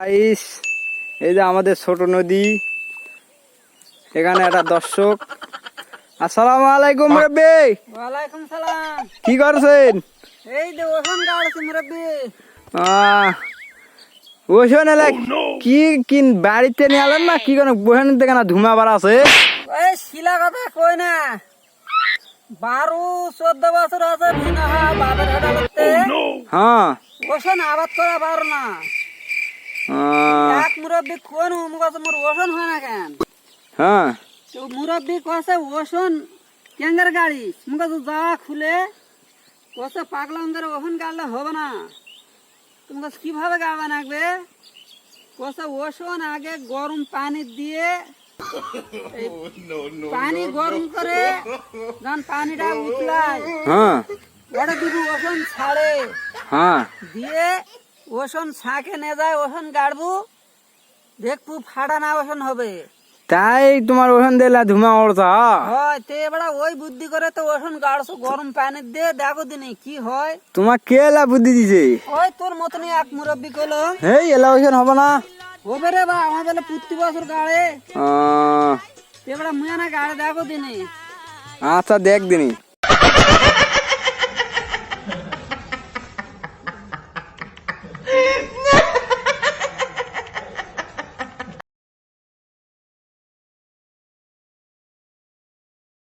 Guys, এই যে আমাদের ছোট নদী, এখানে একটা দর্শক। আসসালামু আলাইকুম মুরব্বি। ওয়ালাইকুম সালাম। কি করছেন? এই যে ওখান গাড়ছি মুরব্বি। ওষুধ এলে কি কিন বাড়িতে নিয়ে আলেন না কি কোনো বহেন থেকে না ধুমা বার আছে? ওই শিলা কথা কই না, 12-14 বছর আছে ভিনা বাবার হাটা করতে। হ্যাঁ, ওষুধ আবাদ করা পারো না। এক মুরব্বি কোন মুখাছে মোর ওষুধ হয় না কেন? হ্যাঁ, তো মুরব্বি কছে ওষুধ ক্যাঙ্গার গাড়ি মুখাছে যা খুলে কছে পাগলা অঙ্গের ওষুধ গাড়লে হবে না। তুমি কাছে কিভাবে গাড়বা লাগবে? কছে ওষুধ আগে গরম পানি দিয়ে পানি গরম করে যখন পানিটা উতলায় হ্যাঁ, ওটা দিবি ওষুধ ছাড়ে হ্যাঁ, দিয়ে ওষুধ ছাঁকে নিয়ে যায় ওষুধ গাড়বু দেখবু ফাটা না ওষুধ হবে। তাই তোমার ওখান দিলা ধুমা ওড়তা? হয় তে এবার ওই বুদ্ধি করে তো ওষুধ গাড়ছো গরম পানি দিয়ে দেখো দিনে কি হয়। তোমার কে এলা বুদ্ধি দিছে? ওই তোর মতনই এক মুরব্বি কইলো এই এলা ওষুধ হবে না। হবে রে বা আমার বেলা প্রতি বছর গাড়ে আহ, এবার মুয়া না গাড়ে দেখো দিনে। আচ্ছা দেখ দিনি।